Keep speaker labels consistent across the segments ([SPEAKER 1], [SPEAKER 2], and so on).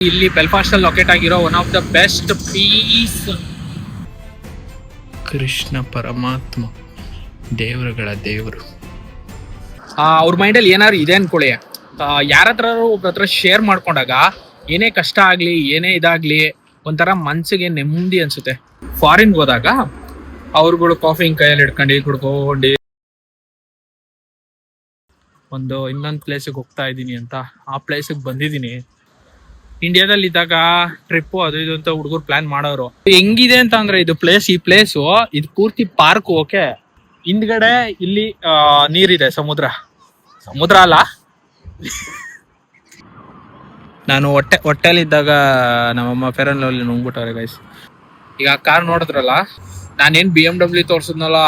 [SPEAKER 1] ಇಲ್ಲಿ ಬೆಲ್ಫಾಸ್ಟ್ ಅಲ್ಲಿ ಲೊಕೇಟ್ ಆಗಿರೋ one of the best piece. Krishna ಪರಮಾತ್ಮ, ದೇವರುಗಳ ದೇವರು. ಅವ್ರ ಮೈಂಡಲ್ಲಿ ಏನಾದ್ರು ಇದೆ ಅನ್ಕೊಳ್ಳಿ, ಯಾರ ಹತ್ರ ಒಬ್ರ ಹತ್ರ ಶೇರ್ ಮಾಡ್ಕೊಂಡಾಗ ಏನೇ ಕಷ್ಟ ಆಗ್ಲಿ ಏನೇ ಇದಾಗ್ಲಿ ಒಂಥರ ಮನ್ಸಿಗೆ ನೆಮ್ಮದಿ ಅನ್ಸುತ್ತೆ. ಫಾರಿನ್ ಹೋದಾಗ ಅವ್ರುಗಳು ಕಾಫಿ ಕೈಯಲ್ಲಿ ಹಿಡ್ಕೊಂಡು ಕುಡ್ಕೊಂಡು ಒಂದು ಇನ್ನೊಂದು ಪ್ಲೇಸಿಗೆ ಹೋಗ್ತಾ ಇದ್ದೀನಿ ಅಂತ ಆ ಪ್ಲೇಸಿಗೆ ಬಂದಿದ್ದೀನಿ. ಇಂಡಿಯಾದಲ್ಲಿ ಇದ್ದಾಗ ಟ್ರಿಪ್ಪು ಅದು ಇದು ಅಂತ ಹುಡುಗರು ಪ್ಲಾನ್ ಮಾಡೋರು. ಹೆಂಗಿದೆ ಅಂತ ಅಂದ್ರೆ ಇದು ಈ ಪ್ಲೇಸು ಇದು ಪೂರ್ತಿ ಪಾರ್ಕ್. ಓಕೆ, ಹಿಂದ್ಗಡೆ ಇಲ್ಲಿ ನೀರಿದೆ, ಸಮುದ್ರ ಅಲ್ಲ. ನಾನು ಹೊಟ್ಟೆಲಿದ್ದಾಗ ನಮ್ಮಮ್ಮ ಫೇರ್ ಅಂಡ್ ಲವ್ಲಿ ನುಂಗ್ಬಿಟ್ಟವ್ರೆ ಗೈಸ್. ಈಗ ಕಾರ್ ನೋಡಿದ್ರಲ್ಲ, ನಾನೇನ್ BMW ತೋರ್ಸಿದ್ನಲ್ಲ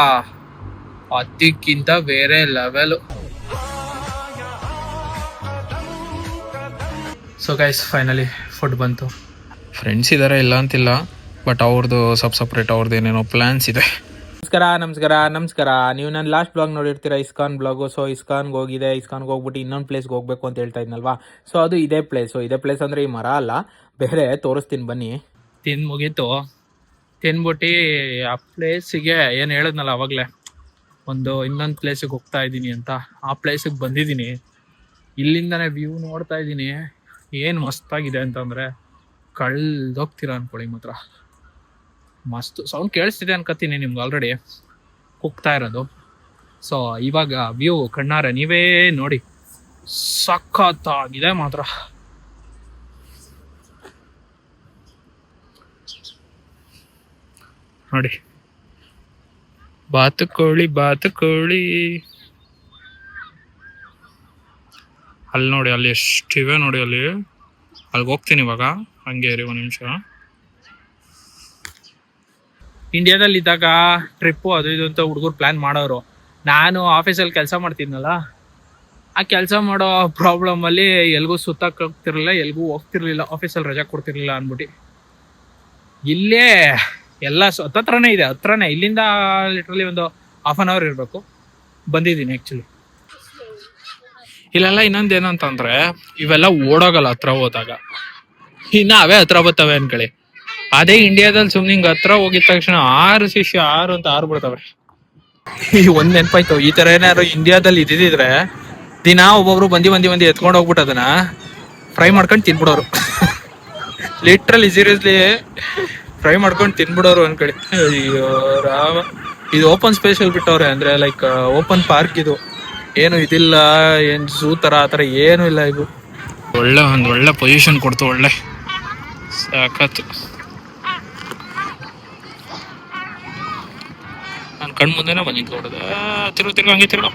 [SPEAKER 1] ಅದಕ್ಕಿಂತ ಬೇರೆ level. So guys, finally food ಬಂತು. ಫ್ರೆಂಡ್ಸ್ ಇದ್ದಾರೆ, ಇಲ್ಲ ಅಂತಿಲ್ಲ, ಬಟ್ ಅವ್ರದ್ದು ಸಪ್ರೇಟ್ ಅವ್ರದ್ದು ಏನೇನೋ ಪ್ಲಾನ್ಸ್ ಇದೆ. ನಮಸ್ಕಾರ. ನೀವು ನನ್ನ ಲಾಸ್ಟ್ ಬ್ಲಾಗ್ ನೋಡಿರ್ತೀರಾ, ಇಸ್ಕಾನ್ ಬ್ಲಾಗು. ಸೊ ಇಸ್ಕಾನ್ಗೆ ಹೋಗ್ಬಿಟ್ಟು ಇನ್ನೊಂದು ಪ್ಲೇಸ್ಗೆ ಹೋಗ್ಬೇಕು ಅಂತ ಹೇಳ್ತಾ ಇದ್ನಲ್ವಾ. ಸೊ ಅದು ಇದೇ ಪ್ಲೇಸ್ ಅಂದರೆ ಈ ಮರ ಅಲ್ಲ, ಬೇರೆ ತೋರಿಸ್ತೀನಿ ಬನ್ನಿ. ಮುಗೀತು, ತಿನ್ಬಿಟ್ಟು ಆ ಪ್ಲೇಸಿಗೆ ಏನು ಹೇಳಿದ್ನಲ್ಲ ಅವಾಗಲೇ, ಇನ್ನೊಂದು ಪ್ಲೇಸಿಗೆ ಹೋಗ್ತಾ ಇದ್ದೀನಿ ಅಂತ ಆ ಪ್ಲೇಸಿಗೆ ಬಂದಿದ್ದೀನಿ. ಇಲ್ಲಿಂದನೇ ವ್ಯೂ ನೋಡ್ತಾ ಇದ್ದೀನಿ. ಏನು ಮಸ್ತಾಗಿದೆ ಅಂತಂದರೆ ಕಳ್ದೋಗ್ತೀರ ಅನ್ಕೊಳ್ಳಿ. ಮಾತ್ರ ಮಸ್ತ್ ಸೌಂಡ್ ಕೇಳಿಸ್ತಿದೆ ಅನ್ಕೋತೀನಿ ನಿಮ್ಗೆ ಆಲ್ರೆಡಿ ಹೋಗ್ತಾ ಇರೋದು. ಸೊ ಇವಾಗ ವ್ಯೂ ಕಣ್ಣಾರೆ ನೀವೇ ನೋಡಿ, ಸಖತ್ತಾಗಿದೆ ಮಾತ್ರ. ನೋಡಿ, ಬಾತುಕೋಳಿ ಅಲ್ಲಿ ನೋಡಿ, ಅಲ್ಲಿ ಎಷ್ಟಿವೆ ನೋಡಿ. ಅಲ್ಲಿಗೆ ಹೋಗ್ತೀನಿ ಇವಾಗ, ಹಂಗೆ ಇರಿ ಒಂದು ನಿಮಿಷ. ಇಂಡಿಯಾದಲ್ಲಿ ಇದ್ದಾಗ ಟ್ರಿಪ್ಪು ಅದು ಇದು ಅಂತ ಹುಡುಗರು ಪ್ಲಾನ್ ಮಾಡೋರು. ನಾನು ಆಫೀಸಲ್ಲಿ ಕೆಲಸ ಮಾಡ್ತಿದ್ನಲ್ಲ, ಆ ಕೆಲಸ ಮಾಡೋ ಪ್ರಾಬ್ಲಮಲ್ಲಿ ಎಲ್ಗೂ ಸುತ್ತಕ್ಕೆ ಹೋಗ್ತಿರ್ಲಿಲ್ಲ, ಎಲ್ಗೂ ಹೋಗ್ತಿರ್ಲಿಲ್ಲ, ಆಫೀಸಲ್ಲಿ ರಜಾ ಕೊಡ್ತಿರ್ಲಿಲ್ಲ ಅಂದ್ಬಿಟ್ಟು ಇಲ್ಲೇ ಎಲ್ಲ ಹತ್ರನೇ ಇದೆ. ಇಲ್ಲಿಂದ ಲಿಟ್ರಲಿ ಒಂದು ½ an hour ಇರಬೇಕು. ಬಂದಿದ್ದೀನಿ ಆ್ಯಕ್ಚುಲಿ. ಇಲ್ಲೆಲ್ಲ ಇನ್ನೊಂದೇನು ಅಂತಂದ್ರೆ, ಇವೆಲ್ಲ ಓಡೋಗಲ್ಲ ಹತ್ರ ಹೋದಾಗ, ಇನ್ನು ಅವೇ ಹತ್ರ ಬರ್ತವೆ ಅನ್ಕೊಳ್ಳಿ. ಅದೇ ಇಂಡಿಯಾದಲ್ಲಿ ಸುಮ್ಮನೆ ಹಿಂಗೆ ಹತ್ರ ಹೋಗಿದ ತಕ್ಷಣ 6 ಅಂತ ಬಿಡ್ತವೆ. ಒಂದ್ ನೆನಪಾಯ್ತು, ಈ ತರ ಏನಾದ್ರು ಇಂಡಿಯಾದಲ್ಲಿ ಇದ್ದಿದ್ರೆ ದಿನ ಒಬ್ಬೊಬ್ರು ಬಂದಿ ಎತ್ಕೊಂಡು ಹೋಗ್ಬಿಟ್ಟು ಅದನ್ನ ಫ್ರೈ ಮಾಡ್ಕೊಂಡು ತಿನ್ಬಿಡೋರು. ಲಿಟ್ರಲಿ ಸೀರಿಯಸ್ಲಿ ಫ್ರೈ ಮಾಡ್ಕೊಂಡು ತಿನ್ಬಿಡೋರು ಅನ್ಕೊಳ್ಳಿ. ಅಯ್ಯೋ ರಾಮ, ಇದು ಓಪನ್ ಸ್ಪೇಸ್ ಬಿಟ್ಟವ್ರೆ, ಅಂದ್ರೆ ಲೈಕ್ ಓಪನ್ ಪಾರ್ಕ್. ಇದು ಏನು ಇದಿಲ್ಲ, ಏನ್ ಝೂ ತರ ಆ ಥರ ಏನು ಇಲ್ಲ. ಇದು ಒಳ್ಳೆ ಪೊಸಿಷನ್ ಕೊಡ್ತು, ಒಳ್ಳೆ ಸಾಕತ್ತು. ನಾನು ಕಣ್ ಮುಂದೆನೇ ಬಂದಿದ್ದು ನೋಡಿದೆ. ತಿರ್ಗ ಹಂಗೆ ತಿರ್ಗ.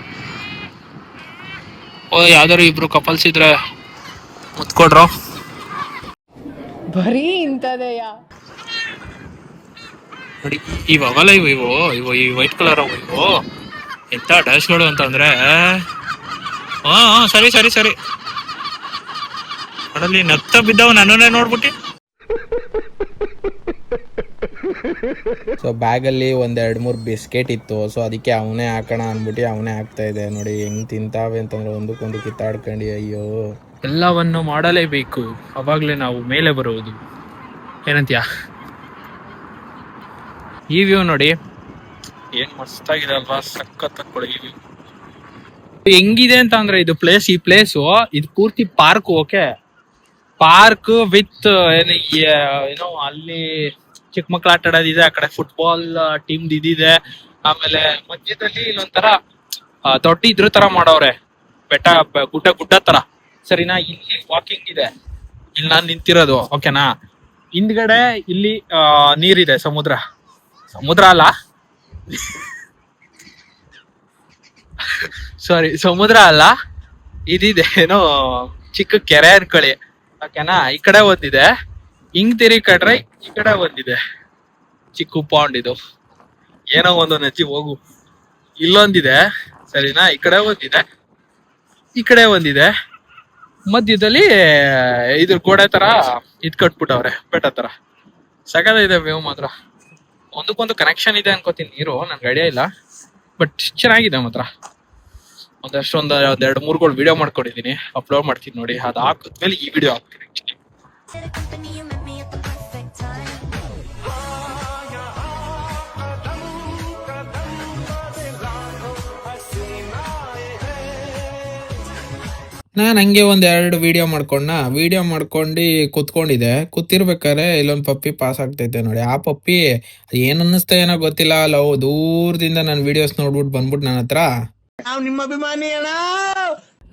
[SPEAKER 1] ಯಾವ್ದಾರು ಇಬ್ರು ಕಪಲ್ಸ್ ಇದ್ರೆ ಮುತ್ಕೊಡ್ರು.
[SPEAKER 2] ಬರೀ ಇಂಥದೆಯ
[SPEAKER 1] ನೋಡಿ, ಇವಾಗಲ್ಲ ಇವು ಈ ವೈಟ್ ಕಲರ್ ಇವು ಎಂತ ಡ್ಯಾಶ್ಗಳು ಅಂತಂದ್ರೆ, ಸರಿ ನೋಡಲ್ಲಿ ನತ್ತ ಬಿದ್ದವ ನನ್ನನ್ನೇ ನೋಡ್ಬಿಟ್ಟು.
[SPEAKER 3] ಸೊ ಬ್ಯಾಗಲ್ಲಿ 1-2-3 ಬಿಸ್ಕೆಟ್ ಇತ್ತು. ಸೊ ಅದಕ್ಕೆ ಅವನೇ ಹಾಕೋಣ ಅಂದ್ಬಿಟ್ಟು ಅವನೇ ಹಾಕ್ತಾ ಇದೆ. ನೋಡಿ ಹೆಂಗ್ ತಿಂತಾವೆ ಅಂತಂದ್ರೆ, ಒಂದಕ್ಕೊಂದು ಕಿತ್ತಾಡ್ಕೊಂಡು. ಅಯ್ಯೋ,
[SPEAKER 1] ಎಲ್ಲವನ್ನು ಮಾಡಲೇಬೇಕು, ಅವಾಗ್ಲೇ ನಾವು ಮೇಲೆ ಬರುವುದು. ಏನಂತೀಯ? ಈ ವ್ಯೂ ನೋಡಿ, ಏನ್ ಮಸ್ತಾಗಿದೆ ಅಲ್ವಾ, ಸಖತ್ ಕೊಡಿ. ಹೆಂಗಿದೆ ಅಂತ ಅಂದ್ರೆ ಇದು ಈ ಪ್ಲೇಸು ಇದು ಪೂರ್ತಿ ಪಾರ್ಕ್. ಓಕೆ, ಪಾರ್ಕ್ ವಿತ್ ಏನೋ ಅಲ್ಲಿ ಚಿಕ್ಕ ಮಕ್ಳು ಆಟ ಆಡೋದಿದೆ, ಆ ಕಡೆ ಫುಟ್ಬಾಲ್ ಟೀಮ್ ಇದಿದೆ. ಆಮೇಲೆ ಮಧ್ಯದಲ್ಲಿ ಇಲ್ಲೊಂಥರ ತೊಟ್ಟಿ ಇದ್ರ ತರ ಮಾಡವ್ರೆ, ಬೆಟ್ಟ ಗುಡ್ಡ ತರ. ಸರಿನಾ? ಇಲ್ಲಿ ವಾಕಿಂಗ್ ಇದೆ, ಇಲ್ಲಿ ನಾನು ನಿಂತಿರೋದು. ಓಕೆನಾ? ಹಿಂದ್ಗಡೆ ಇಲ್ಲಿ ನೀರಿದೆ, ಸಮುದ್ರ ಅಲ್ಲ ಸಾರಿ, ಸಮುದ್ರ ಅಲ್ಲ, ಇದಿದೆ ಏನೋ ಚಿಕ್ಕ ಕೆರೆ ಅನ್ಕೊಳ್ಳಿ. ಓಕೆನಾ? ಈ ಕಡೆ ಒಂದಿದೆ, ಹಿಂಗ್ ತಿರುಗಿ ಕಟ್ರೆ ಈ ಕಡೆ ಒಂದಿದೆ ಚಿಕ್ಕ ಪಾಂಡ್. ಇದು ಏನೋ ಒಂದು ನಜ್ಜಿ ಹೋಗು. ಇಲ್ಲೊಂದಿದೆ, ಸರಿನಾ? ಈ ಕಡೆ ಒಂದಿದೆ, ಮಧ್ಯದಲ್ಲಿ ಇದ್ರ ಗೋಡೆ ತರ ಇದ್ ಕಟ್ಬಿಟ್ಟವ್ರೆ, ಬೆಟ್ಟ ತರ. ಸಗದ ಮೇವು ಮಾತ್ರ. ಒಂದಕ್ಕೊಂದು ಕನೆಕ್ಷನ್ ಇದೆ ಅನ್ಕೋತೀನಿ ನೀರು, ನನ್ಗೆ ಐಡಿಯಾ ಇಲ್ಲ, ಬಟ್ ಚೆನ್ನಾಗಿದೆ ಮಾತ್ರ. ಒಂದು 2-3 ವಿಡಿಯೋ ಮಾಡ್ಕೊಂಡಿದ್ದೀನಿ, ಅಪ್ಲೋಡ್ ಮಾಡ್ತೀನಿ ನೋಡಿ. ಅದು ಹಾಕಿದ್ಮೇಲೆ ಈ ವಿಡಿಯೋ ಹಾಕ್ತೀನಿ actually.
[SPEAKER 2] Baby, you met me at the perfect time.
[SPEAKER 3] ನಾನು ಹಂಗೆ ಒಂದೆರಡು ವಿಡಿಯೋ ಮಾಡ್ಕೊಂಡು ಕೂತ್ಕೊಂಡಿದ್ದೆ. ಕೂತಿರ್ಬೇಕಾದ್ರೆ ಇಲ್ಲೊಂದು ಪಪ್ಪಿ ಪಾಸ್ ಆಗ್ತೈತೆ ನೋಡಿ. ಆ ಪಪ್ಪಿ ಏನ್ ಅನ್ನಿಸ್ತಾ ಏನೋ ಗೊತ್ತಿಲ್ಲ, ಲವ್ ದೂರದಿಂದ ನನ್ನ ವಿಡಿಯೋಸ್ ನೋಡ್ಬಿಟ್ಟು ಬಂದ್ಬಿಟ್ಟು ನನ್ನ ಹತ್ರ ನಿಮ್ಮ ಅಭಿಮಾನಿ ಅಣ್ಣ.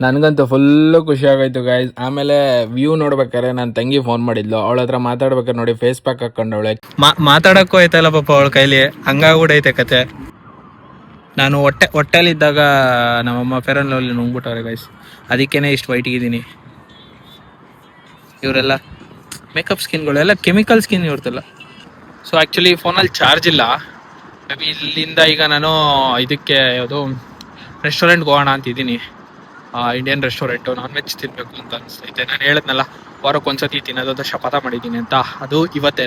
[SPEAKER 3] ನನಗಂತೂ ಫುಲ್ಲು ಖುಷಿ ಆಗೋಯ್ತು ಗೈಸ್. ಆಮೇಲೆ ವ್ಯೂ ನೋಡ್ಬೇಕಾದ್ರೆ ನನ್ನ ತಂಗಿ ಫೋನ್ ಮಾಡಿದ್ಲು. ಅವಳ ಹತ್ರ ಮಾತಾಡ್ಬೇಕಾದ್ರೆ ನೋಡಿ ಫೇಸ್ ಪ್ಯಾಕ್ ಹಾಕೊಂಡವಳೆ.
[SPEAKER 1] ಮಾತಾಡಕ್ಕೂ ಆಯ್ತಲ್ಲ ಪಾಪ ಅವಳ ಕೈಲಿ, ಹಂಗಾಗ್ಬಿಡೈತೆ ಕತೆ. ನಾನು ಹೊಟ್ಟೆಲಿದ್ದಾಗ ನಮ್ಮಮ್ಮ ಫೇರ್ ಆ್ಯಂಡ್ ಲವ್ಲಿ ನುಂಗ್ಬಿಟ್ಟವ್ರೆ ಗೈಸ್, ಅದಕ್ಕೇನೆ ಇಷ್ಟು ವೈಟಿಗಿದ್ದೀನಿ. ಇವರೆಲ್ಲ ಮೇಕಪ್ ಸ್ಕಿನ್ಗಳೆಲ್ಲ ಕೆಮಿಕಲ್ ಸ್ಕಿನ್ ಇರ್ತಲ್ಲ. ಸೊ ಆ್ಯಕ್ಚುಲಿ ಫೋನಲ್ಲಿ ಚಾರ್ಜ್ ಇಲ್ಲ. ಮೇ ಬಿ ಇಲ್ಲಿಂದ ಈಗ ನಾನು ಇದಕ್ಕೆ ಯಾವುದು ರೆಸ್ಟೋರೆಂಟ್ಗೆ ಹೋಗೋಣ ಅಂತಿದ್ದೀನಿ. ಇಂಡಿಯನ್ ರೆಸ್ಟೋರೆಂಟು, ನಾನ್ ವೆಜ್ ತಿನ್ನಬೇಕು ಅಂತ ಅನಿಸ್ತೈತೆ. ನಾನು ಹೇಳಿದ್ನಲ್ಲ ವಾರಕ್ಕೊಂದ್ಸತಿ ತಿನ್ನೋದು ಶಪಥ ಮಾಡಿದ್ದೀನಿ ಅಂತ, ಅದು ಇವತ್ತೇ,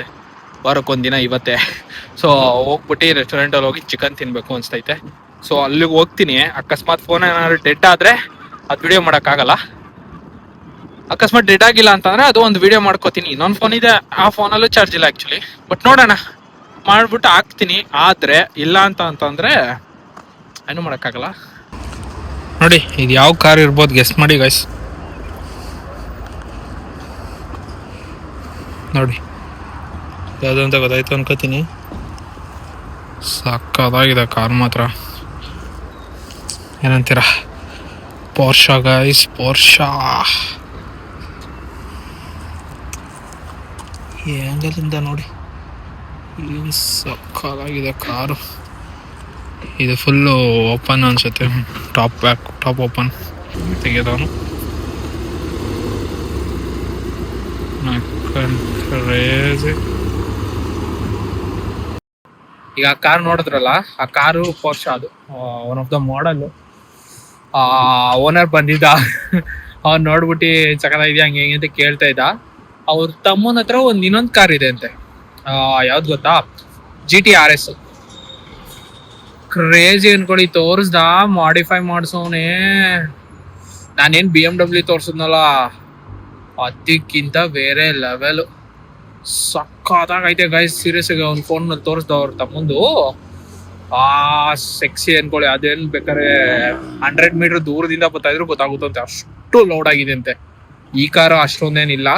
[SPEAKER 1] ವಾರಕ್ಕೊಂದಿನ ಇವತ್ತೇ. ಸೊ ಹೋಗ್ಬಿಟ್ಟು ರೆಸ್ಟೋರೆಂಟಲ್ಲಿ ಹೋಗಿ ಚಿಕನ್ ತಿನ್ನಬೇಕು ಅನಿಸ್ತೈತೆ. ಸೊ ಅಲ್ಲಿಗೆ ಹೋಗ್ತೀನಿ. ಅಕಸ್ಮಾತ್ ಫೋನ್ ಏನಾದ್ರು ಡೆಡ್ ಆದರೆ ಅದು ವಿಡಿಯೋ ಮಾಡೋಕ್ಕಾಗಲ್ಲ. ಅಕಸ್ಮಾತ್ ಡೆಡ್ ಆಗಿಲ್ಲ ಅಂತಂದರೆ ಅದು ಒಂದು ವಿಡಿಯೋ ಮಾಡ್ಕೋತೀನಿ. ಇನ್ನೊಂದು ಫೋನ್ ಇದೆ, ಆ ಫೋನಲ್ಲೂ ಚಾರ್ಜ್ ಇಲ್ಲ ಆ್ಯಕ್ಚುಲಿ. ಬಟ್ ನೋಡೋಣ, ಮಾಡಿಬಿಟ್ಟು ಹಾಕ್ತೀನಿ. ಆದರೆ ಇಲ್ಲ ಅಂತಂದರೆ ಏನೂ ಮಾಡೋಕ್ಕಾಗಲ್ಲ. ನೋಡಿ ಇದು ಯಾವ ಕಾರ್ ಇರ್ಬೋದು, ಗೆಸ್ ಮಾಡಿ ಗೈಸ್. ನೋಡಿ ಯಾವುದು ಅಂತ ಗೊತ್ತಾಯ್ತು ಅನ್ಕೋತೀನಿ. ಸಕ್ಕದಾಗಿದೆ ಕಾರ್ ಮಾತ್ರ. ಏನಂತೀರ? ಪೋರ್ಷಾ ಗೈಸ್, ಪೋರ್ಷಾ. ಈ ಆ್ಯಂಗಲಿಂದ ನೋಡಿ, ಇಲ್ಲಿ ಸಕ್ಕದಾಗಿದೆ ಕಾರು. ಇದು ಫುಲ್ಲು ಓಪನ್ ಅನ್ಸುತ್ತೆ, ಟಾಪ್ ಓಪನ್ ತೆಗೆದವನು. ಈಗ ಆ ಕಾರ್ ನೋಡಿದ್ರಲ್ಲ, ಆ ಕಾರು ಪೋರ್ಷಾ, ಅದು ಒನ್ ಆಫ್ ದ ಮಾಡಲು. ಓನರ್ ಬಂದಿದ್ದ, ಅವ್ನು ನೋಡ್ಬಿಟ್ಟು ಸಕಲಾಗಿದೆ ಹಂಗೆ ಹೆಂಗೆ ಅಂತ ಕೇಳ್ತಾ ಇದ್ದ. ಅವ್ರ ತಮ್ಮನ ಹತ್ರ ಇನ್ನೊಂದು ಕಾರ್ ಇದೆ ಅಂತೆ. ಯಾವ್ದು ಗೊತ್ತಾ? GT-RS. ಕ್ರೇಜಿ ಅನ್ಕೊಳ್ಳಿ. ತೋರಿಸ್ದ, ಮಾಡಿಫೈ ಮಾಡಿಸೋನೆ. ನಾನೇನು BMW ತೋರಿಸಿದ್ನಲ್ಲ, ಅದಕ್ಕಿಂತ ಬೇರೆ ಲೆವೆಲು. ಸಕ್ಕತ್ತಾಗೈತೆ ಗೈಸ್, ಸೀರಿಯಸ್ ಆಗಿ. ಅವ್ನ ಫೋನಲ್ಲಿ ತೋರಿಸ್ದ ಅವ್ರ ತಮ್ಮಂದು. ಸೆಕ್ಸಿ ಅನ್ಕೊಳ್ಳಿ. ಅದೇನು ಬೇಕಾದ್ರೆ 100 ಮೀಟರ್ ದೂರದಿಂದ ಬರ್ತಾ ಇದ್ರು ಗೊತ್ತಾಗುತ್ತಂತೆ, ಅಷ್ಟು ಲೌಡ್ ಆಗಿದೆ ಅಂತೆ. ಈ ಕಾರು ಅಷ್ಟೊಂದೇನಿಲ್ಲ.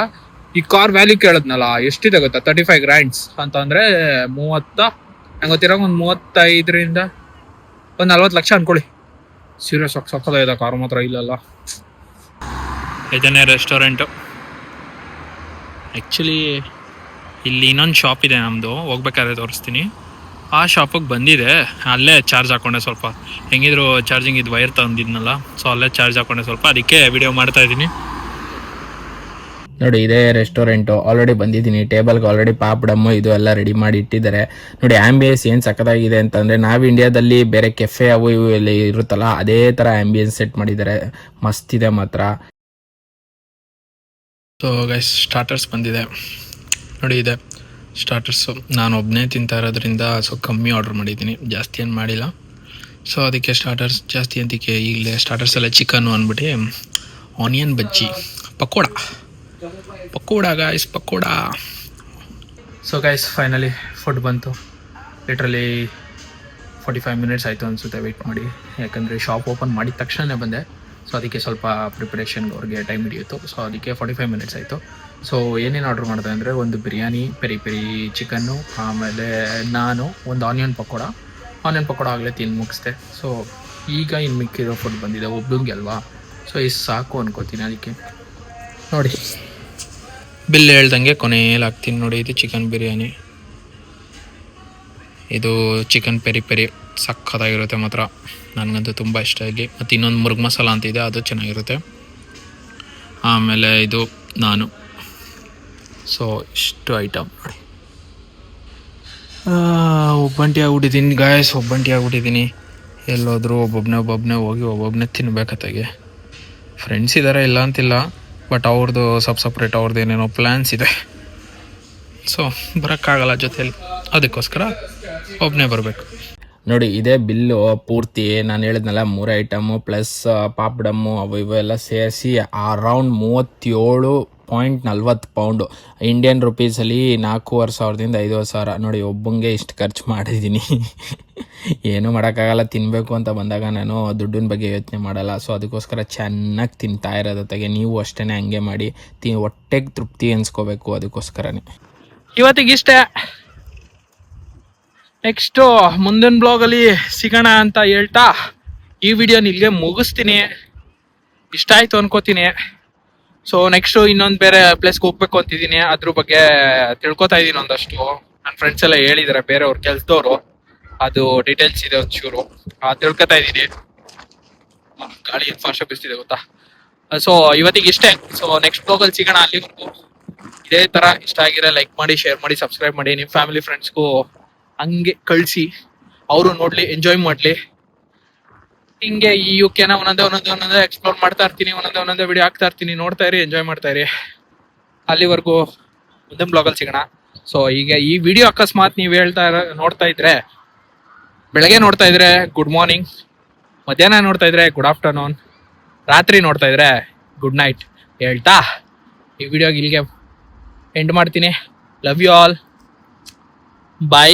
[SPEAKER 1] ಈ ಕಾರ್ ವ್ಯಾಲ್ಯೂ ಕೇಳಿದ್ನಲ್ಲ, ಎಷ್ಟಿದೆ ಗೊತ್ತಾ? 35 grand ಅಂತಂದ್ರೆ 30, ನಂಗೆ ಗೊತ್ತಿರೋ ಒಂದು 35ರಿಂದ ಒಂದು 40 ಲಕ್ಷ ಅನ್ಕೊಳ್ಳಿ. ಸೀರಿಯಸ್ ಆಗಿ ಸಕ್ಕದಾಗಿದೆ ಕಾರು ಮಾತ್ರ. ಇಲ್ಲಲ್ಲ, ಇದನ್ನೇ ರೆಸ್ಟೋರೆಂಟು. ಆ್ಯಕ್ಚುಲಿ ಇಲ್ಲಿ ಇನ್ನೊಂದು ಶಾಪ್ ಇದೆ ನಮ್ಮದು, ಹೋಗ್ಬೇಕಾದ್ರೆ ತೋರಿಸ್ತೀನಿ. ಆ ಶಾಪಿಗೆ ಬಂದಿದೆ, ಅಲ್ಲೇ ಚಾರ್ಜ್ ಹಾಕ್ಕೊಂಡೆ ಸ್ವಲ್ಪ. ಹೆಂಗಿದ್ರು ಚಾರ್ಜಿಂಗ್ ಇದು ವೈರ್ ತಂದಿದ್ನಲ್ಲ, ಸೊ ಅಲ್ಲೇ ಚಾರ್ಜ್ ಹಾಕ್ಕೊಂಡೆ ಸ್ವಲ್ಪ, ಅದಕ್ಕೆ ವಿಡಿಯೋ ಮಾಡ್ತಾ ಇದ್ದೀನಿ.
[SPEAKER 3] ನೋಡಿ ಇದೇ ರೆಸ್ಟೋರೆಂಟು. ಆಲ್ರೆಡಿ ಬಂದಿದ್ದೀನಿ. ಟೇಬಲ್ಗೆ ಆಲ್ರೆಡಿ ಪಾಪಡಮ್ಮು ಇದು ಎಲ್ಲ ರೆಡಿ ಮಾಡಿ ಇಟ್ಟಿದ್ದಾರೆ. ನೋಡಿ ಆ್ಯಂಬಿಯನ್ಸ್ ಏನು ಸಕ್ಕತ್ತಾಗಿದೆ ಅಂತಂದರೆ, ನಾವು ಇಂಡಿಯಾದಲ್ಲಿ ಬೇರೆ ಕೆಫೆ ಅವು ಇವು ಎಲ್ಲ ಇರುತ್ತಲ್ಲ, ಅದೇ ಥರ ಆ್ಯಂಬಿಯನ್ಸ್ ಸೆಟ್ ಮಾಡಿದ್ದಾರೆ. ಮಸ್ತಿದೆ ಮಾತ್ರ.
[SPEAKER 1] ಸೊ ಗೈಸ್, ಸ್ಟಾರ್ಟರ್ಸ್ ಬಂದಿದೆ ನೋಡಿ. ಇದೆ ಸ್ಟಾರ್ಟರ್ಸು. ನಾನು ಒಬ್ಬನೇ ತಿಂತಾ ಇರೋದ್ರಿಂದ ಸೊ ಕಮ್ಮಿ ಆರ್ಡ್ರ್ ಮಾಡಿದ್ದೀನಿ, ಜಾಸ್ತಿ ಏನು ಮಾಡಿಲ್ಲ. ಸೊ ಅದಕ್ಕೆ ಸ್ಟಾರ್ಟರ್ಸ್ ಜಾಸ್ತಿ ಅಂತಿಕೆ. ಈಗಲೇ ಸ್ಟಾರ್ಟರ್ಸ್ ಎಲ್ಲ ಚಿಕನ್ನು ಅಂದ್ಬಿಟ್ಟು onion bajji, pakoda guys, pakoda. So guys, finally food ಬಂತು. ಲಿಟ್ರಲಿ 45 ಮಿನಿಟ್ಸ್ ಆಯಿತು ಅನಿಸುತ್ತೆ ವೆಯ್ಟ್ ಮಾಡಿ. ಯಾಕಂದರೆ ಶಾಪ್ ಓಪನ್ ಮಾಡಿದ ತಕ್ಷಣ ಬಂದೆ. ಸೊ ಅದಕ್ಕೆ ಸ್ವಲ್ಪ ಪ್ರಿಪ್ರೇಷನ್ಗೆ ಅವ್ರಿಗೆ ಟೈಮ್ ಹಿಡಿಯಿತು. ಸೊ ಅದಕ್ಕೆ 45 ಮಿನಿಟ್ಸ್ ಆಯಿತು. ಸೊ ಏನೇನು ಆರ್ಡ್ರ್ ಮಾಡಿದೆ ಅಂದರೆ, ಒಂದು ಬಿರಿಯಾನಿ, ಪೆರಿ ಚಿಕನ್ನು, ಆಮೇಲೆ ನಾನು ಒಂದು ಆನಿಯನ್ ಪಕೋಡ ಆಗಲೇ ತಿಂದು ಮುಗಿಸ್ದೆ. ಸೊ ಈಗ ಇನ್ನು ಮಿಕ್ಕಿರೋ ಫುಡ್ ಬಂದಿದೆ ಒಬ್ಬಂಗೆ ಅಲ್ವಾ. ಸೊ ಇಷ್ಟು ಸಾಕು ಅನ್ಕೋತೀನಿ. ಅದಕ್ಕೆ ನೋಡಿ ಬಿಲ್ ಹೇಳ್ದಂಗೆ ಕೊನೆಯಲ್ಲಿ ಹಾಕ್ತೀನಿ ನೋಡಿ. ಇದು ಚಿಕನ್ ಬಿರಿಯಾನಿ, ಇದು ಚಿಕನ್ ಪೆರಿ ಸಕ್ಕತ್ತಾಗಿರುತ್ತೆ ಮಾತ್ರ. ನನಗಂತೂ ತುಂಬ ಇಷ್ಟ ಆಗಿ. ಮತ್ತು ಇನ್ನೊಂದು ಮುರುಗ್ ಮಸಾಲ ಅಂತಿದೆ, ಅದು ಚೆನ್ನಾಗಿರುತ್ತೆ. ಆಮೇಲೆ ಇದು ನಾನು. ಸೊ ಇಷ್ಟು ಐಟಮ್ ನೋಡಿ. ಒಬ್ಬಂಟಿ ಆಗ್ಬಿಟ್ಟಿದ್ದೀನಿ ಗಾಯಸ್, ಎಲ್ಲೋದ್ರೂ ಒಬ್ಬೊಬ್ಬನೇ ಹೋಗಿ ಒಬ್ಬೊಬ್ಬನೇ ತಿನ್ಬೇಕತ್ತಾಗೆ. ಫ್ರೆಂಡ್ಸ್ ಇದ್ದಾರೆ, ಇಲ್ಲ ಅಂತಿಲ್ಲ. ಬಟ್ ಅವ್ರದ್ದು ಸಪ್ರೇಟ್ ಅವ್ರದ್ದು ಏನೇನೋ ಪ್ಲ್ಯಾನ್ಸ್ ಇದೆ. ಸೊ ಬರೋಕ್ಕಾಗಲ್ಲ ಜೊತೆಯಲ್ಲಿ, ಅದಕ್ಕೋಸ್ಕರ ಒಬ್ಬನೇ ಬರಬೇಕು.
[SPEAKER 3] ನೋಡಿ ಇದೇ ಬಿಲ್ಲು ಪೂರ್ತಿ. ನಾನು ಹೇಳಿದ್ನಲ್ಲ 3 ಐಟಮು ಪ್ಲಸ್ ಪಾಪಡಮ್ಮು ಅವು ಇವು ಎಲ್ಲ ಸೇರಿಸಿ ಅರೌಂಡ್ 37 .40 ಇಂಡಿಯನ್ ರುಪೀಸಲ್ಲಿ 4,500 5,000 ನೋಡಿ. ಒಬ್ಬಂಗೆ ಇಷ್ಟು ಖರ್ಚು ಮಾಡಿದ್ದೀನಿ. ಏನೂ ಮಾಡೋಕ್ಕಾಗಲ್ಲ. ತಿನ್ನಬೇಕು ಅಂತ ಬಂದಾಗ ನಾನು ದುಡ್ಡಿನ ಬಗ್ಗೆ ಯೋಚನೆ ಮಾಡಲ್ಲ. ಸೊ ಅದಕ್ಕೋಸ್ಕರ ಚೆನ್ನಾಗಿ ತಿಂತಾ ಇರೋದೊತ್ತಿಗೆ ನೀವು ಅಷ್ಟೇ ಹಂಗೆ ಮಾಡಿ. ಹೊಟ್ಟೆಗೆ ತೃಪ್ತಿ ಅನ್ಸ್ಕೋಬೇಕು. ಅದಕ್ಕೋಸ್ಕರನೇ ಇವತ್ತಿಗಿಷ್ಟೇ. ನೆಕ್ಸ್ಟು ಮುಂದಿನ ಬ್ಲಾಗಲ್ಲಿ ಸಿಗೋಣ ಅಂತ ಹೇಳ್ತಾ ಈ ವಿಡಿಯೋನ ಇಲ್ಲಿಗೆ ಮುಗಿಸ್ತೀನಿ. ಇಷ್ಟ ಆಯಿತು ಅನ್ಕೋತೀನಿ. ಸೊ ನೆಕ್ಸ್ಟು ಇನ್ನೊಂದು ಬೇರೆ ಪ್ಲೇಸ್ಗೆ ಹೋಗ್ಬೇಕು ಅಂತಿದ್ದೀನಿ. ಅದ್ರ ಬಗ್ಗೆ ತಿಳ್ಕೊತಾ ಇದ್ದೀನಿ ಒಂದಷ್ಟು. ನನ್ನ ಫ್ರೆಂಡ್ಸ್ ಎಲ್ಲ ಹೇಳಿದ್ದಾರೆ, ಬೇರೆಯವ್ರ ಕೆಲಸದವರು. ಅದು ಡೀಟೇಲ್ಸ್ ಇದೆ ಒಂಚೂರು, ತಿಳ್ಕೊತಾ ಇದ್ದೀನಿ. ಗಾಳಿ ಫಾಸ್ಟ್ ಬೀಸ್ತಿದೆ ಗೊತ್ತಾ. ಸೊ ಇವತ್ತಿಗೆ ಇಷ್ಟೇ. ಸೊ ನೆಕ್ಸ್ಟ್ ಬ್ಲಾಗಲ್ಲಿ ಸಿಗೋಣ. ಅಲ್ಲಿವರೆಗೂ ಇದೇ ಥರ ಇಷ್ಟ ಆಗಿರೋ ಲೈಕ್ ಮಾಡಿ, ಶೇರ್ ಮಾಡಿ, ಸಬ್ಸ್ಕ್ರೈಬ್ ಮಾಡಿ. ನಿಮ್ಮ ಫ್ಯಾಮಿಲಿ ಫ್ರೆಂಡ್ಸ್ಗೂ ಹಂಗೆ ಕಳಿಸಿ, ಅವರು ನೋಡಲಿ, ಎಂಜಾಯ್ ಮಾಡಲಿ. ಹಿಂಗೆ ಈ ಯುಕೆನ ಒಂದೊಂದೇ ಎಕ್ಸ್ಪ್ಲೋರ್ ಮಾಡ್ತಾ ಇರ್ತೀನಿ. ಒಂದೊಂದೇ ವಿಡಿಯೋ ಹಾಕ್ತಾ ಇರ್ತೀನಿ. ನೋಡ್ತಾ ಇರಿ, ಎಂಜಾಯ್ ಮಾಡ್ತಾ ಇರಿ. ಅಲ್ಲಿವರೆಗೂ ಮುಂದಿನ ಬ್ಲಾಗಲ್ಲಿ ಸಿಗೋಣ. ಸೊ ಈಗ ಈ ವಿಡಿಯೋ ಅಕಸ್ಮಾತ್ ನೀವು ನೋಡ್ತಾ ಇದ್ರೆ, ಬೆಳಗ್ಗೆ ನೋಡ್ತಾ ಇದ್ರೆ ಗುಡ್ ಮಾರ್ನಿಂಗ್, ಮಧ್ಯಾಹ್ನ ನೋಡ್ತಾ ಇದ್ರೆ ಗುಡ್ ಆಫ್ಟರ್ನೂನ್, ರಾತ್ರಿ ನೋಡ್ತಾ ಇದ್ರೆ ಗುಡ್ ನೈಟ್ ಹೇಳ್ತಾ ಈ ವಿಡಿಯೋಗೆ ಇಲ್ಲಿಗೆ ಎಂಡ್ ಮಾಡ್ತೀನಿ. Love you all. ಬೈ.